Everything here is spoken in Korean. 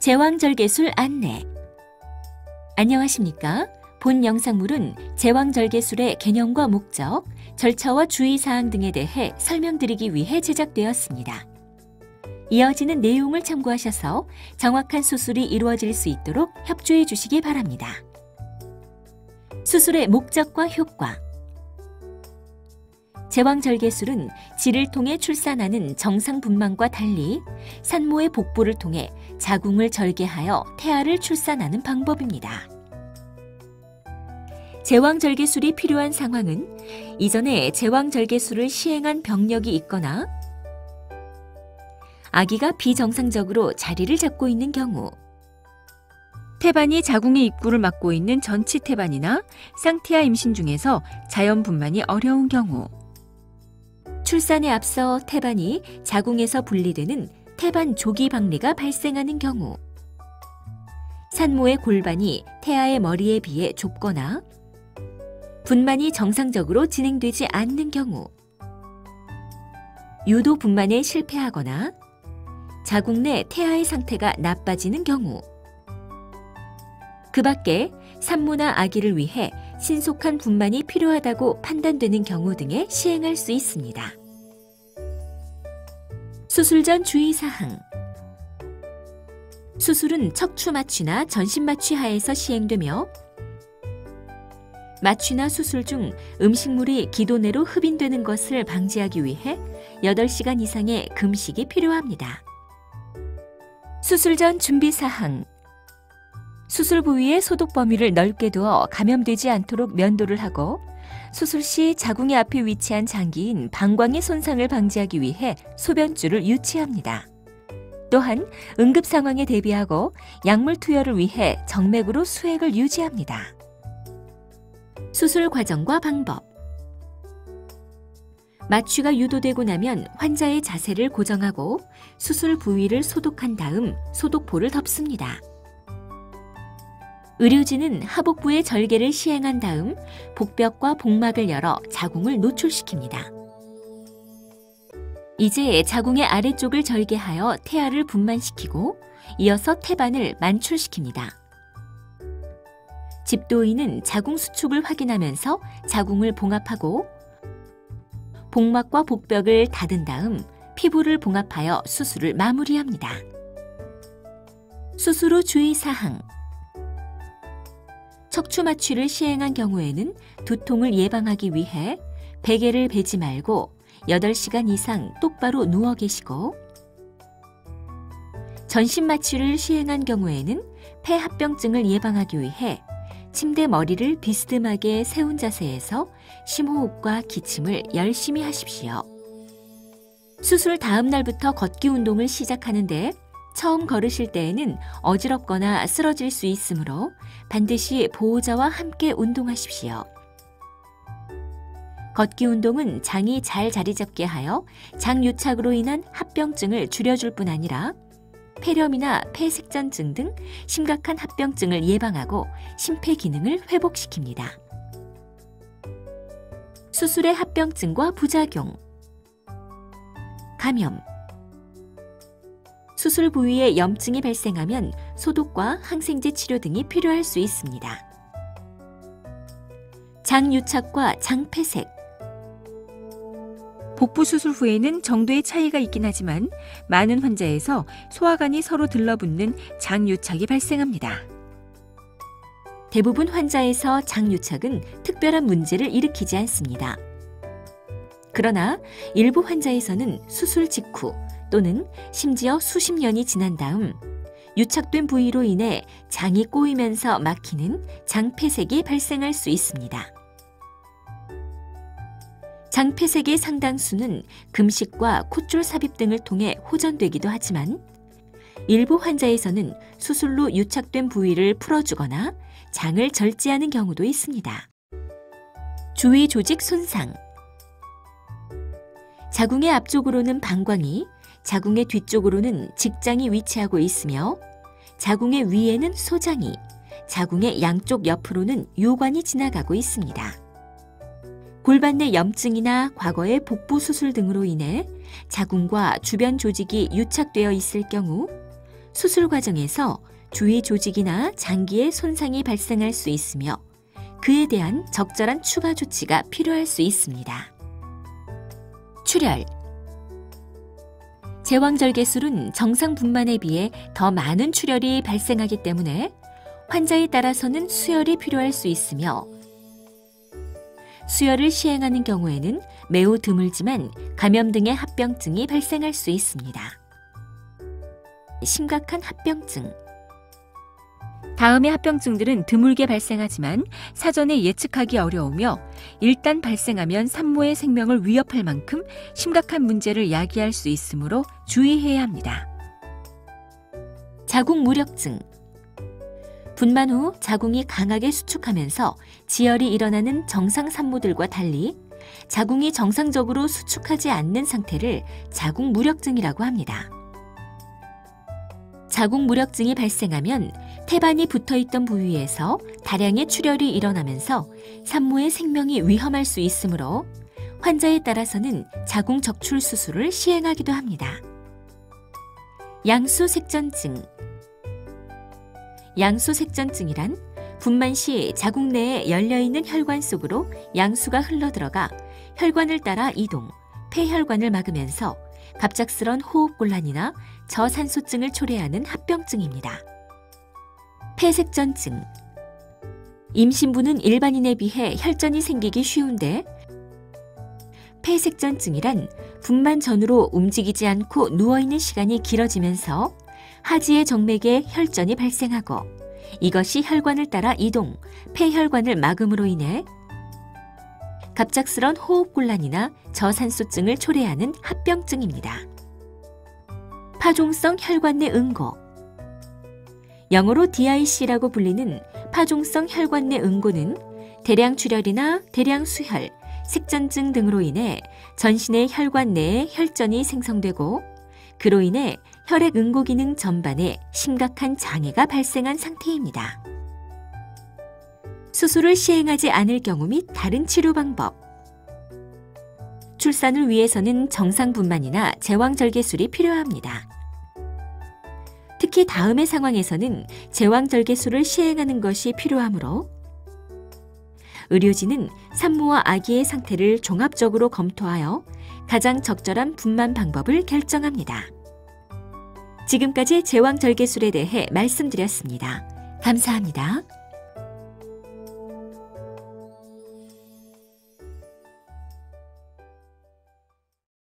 제왕절개술 안내. 안녕하십니까? 본 영상물은 제왕절개술의 개념과 목적, 절차와 주의사항 등에 대해 설명드리기 위해 제작되었습니다. 이어지는 내용을 참고하셔서 정확한 수술이 이루어질 수 있도록 협조해 주시기 바랍니다. 수술의 목적과 효과. 제왕절개술은 질을 통해 출산하는 정상분만과 달리 산모의 복부를 통해 자궁을 절개하여 태아를 출산하는 방법입니다. 제왕절개술이 필요한 상황은 이전에 제왕절개술을 시행한 병력이 있거나 아기가 비정상적으로 자리를 잡고 있는 경우, 태반이 자궁의 입구를 막고 있는 전치 태반이나 쌍태아 임신 중에서 자연분만이 어려운 경우, 출산에 앞서 태반이 자궁에서 분리되는 태반 조기 박리가 발생하는 경우, 산모의 골반이 태아의 머리에 비해 좁거나 분만이 정상적으로 진행되지 않는 경우, 유도 분만에 실패하거나 자궁 내 태아의 상태가 나빠지는 경우, 그 밖에 산모나 아기를 위해 신속한 분만이 필요하다고 판단되는 경우 등에 시행할 수 있습니다. 수술 전 주의사항. 수술은 척추 마취나 전신 마취 하에서 시행되며 마취나 수술 중 음식물이 기도 내로 흡인되는 것을 방지하기 위해 8시간 이상의 금식이 필요합니다. 수술 전 준비사항. 수술 부위의 소독 범위를 넓게 두어 감염되지 않도록 면도를 하고 수술 시 자궁의 앞에 위치한 장기인 방광의 손상을 방지하기 위해 소변줄을 유치합니다. 또한 응급 상황에 대비하고 약물 투여를 위해 정맥으로 수액을 유지합니다. 수술 과정과 방법. 마취가 유도되고 나면 환자의 자세를 고정하고 수술 부위를 소독한 다음 소독포를 덮습니다. 의료진은 하복부의 절개를 시행한 다음 복벽과 복막을 열어 자궁을 노출시킵니다. 이제 자궁의 아래쪽을 절개하여 태아를 분만시키고 이어서 태반을 만출시킵니다. 집도의는 자궁 수축을 확인하면서 자궁을 봉합하고 복막과 복벽을 닫은 다음 피부를 봉합하여 수술을 마무리합니다. 수술 후 주의사항. 척추 마취를 시행한 경우에는 두통을 예방하기 위해 베개를 베지 말고 8시간 이상 똑바로 누워 계시고, 전신 마취를 시행한 경우에는 폐합병증을 예방하기 위해 침대 머리를 비스듬하게 세운 자세에서 심호흡과 기침을 열심히 하십시오. 수술 다음 날부터 걷기 운동을 시작하는데 처음 걸으실 때에는 어지럽거나 쓰러질 수 있으므로 반드시 보호자와 함께 운동하십시오. 걷기 운동은 장이 잘 자리 잡게 하여 장유착으로 인한 합병증을 줄여줄 뿐 아니라 폐렴이나 폐색전증 등 심각한 합병증을 예방하고 심폐 기능을 회복시킵니다. 수술의 합병증과 부작용. 감염. 수술 부위에 염증이 발생하면 소독과 항생제 치료 등이 필요할 수 있습니다. 장유착과 장폐색. 복부 수술 후에는 정도의 차이가 있긴 하지만 많은 환자에서 소화관이 서로 들러붙는 장유착이 발생합니다. 대부분 환자에서 장유착은 특별한 문제를 일으키지 않습니다. 그러나 일부 환자에서는 수술 직후 또는 심지어 수십 년이 지난 다음 유착된 부위로 인해 장이 꼬이면서 막히는 장폐색이 발생할 수 있습니다. 장폐색의 상당수는 금식과 콧줄 삽입 등을 통해 호전되기도 하지만 일부 환자에서는 수술로 유착된 부위를 풀어주거나 장을 절제하는 경우도 있습니다. 주위 조직 손상. 자궁의 앞쪽으로는 방광이, 자궁의 뒤쪽으로는 직장이 위치하고 있으며 자궁의 위에는 소장이, 자궁의 양쪽 옆으로는 요관이 지나가고 있습니다. 골반 내 염증이나 과거의 복부 수술 등으로 인해 자궁과 주변 조직이 유착되어 있을 경우 수술 과정에서 주위 조직이나 장기에 손상이 발생할 수 있으며 그에 대한 적절한 추가 조치가 필요할 수 있습니다. 출혈. 제왕절개술은 정상 분만에 비해 더 많은 출혈이 발생하기 때문에 환자에 따라서는 수혈이 필요할 수 있으며 수혈을 시행하는 경우에는 매우 드물지만 감염 등의 합병증이 발생할 수 있습니다. 심각한 합병증. 다음의 합병증들은 드물게 발생하지만 사전에 예측하기 어려우며 일단 발생하면 산모의 생명을 위협할 만큼 심각한 문제를 야기할 수 있으므로 주의해야 합니다. 자궁무력증. 분만 후 자궁이 강하게 수축하면서 지혈이 일어나는 정상 산모들과 달리 자궁이 정상적으로 수축하지 않는 상태를 자궁무력증이라고 합니다. 자궁무력증이 발생하면 태반이 붙어있던 부위에서 다량의 출혈이 일어나면서 산모의 생명이 위험할 수 있으므로 환자에 따라서는 자궁 적출 수술을 시행하기도 합니다. 양수색전증. 양수색전증이란 분만 시 자궁 내에 열려있는 혈관 속으로 양수가 흘러들어가 혈관을 따라 이동, 폐혈관을 막으면서 갑작스런 호흡곤란이나 저산소증을 초래하는 합병증입니다. 폐색전증. 임신부는 일반인에 비해 혈전이 생기기 쉬운데 폐색전증이란 분만 전후로 움직이지 않고 누워있는 시간이 길어지면서 하지의 정맥에 혈전이 발생하고 이것이 혈관을 따라 이동, 폐혈관을 막음으로 인해 갑작스런 호흡곤란이나 저산소증을 초래하는 합병증입니다. 파종성 혈관 내 응고. 영어로 DIC라고 불리는 파종성 혈관 내 응고는 대량 출혈이나 대량 수혈, 색전증 등으로 인해 전신의 혈관 내에 혈전이 생성되고 그로 인해 혈액 응고 기능 전반에 심각한 장애가 발생한 상태입니다. 수술을 시행하지 않을 경우 및 다른 치료 방법. 출산을 위해서는 정상분만이나 제왕절개술이 필요합니다. 특히 다음의 상황에서는 제왕절개술을 시행하는 것이 필요하므로 의료진은 산모와 아기의 상태를 종합적으로 검토하여 가장 적절한 분만 방법을 결정합니다. 지금까지 제왕절개술에 대해 말씀드렸습니다. 감사합니다.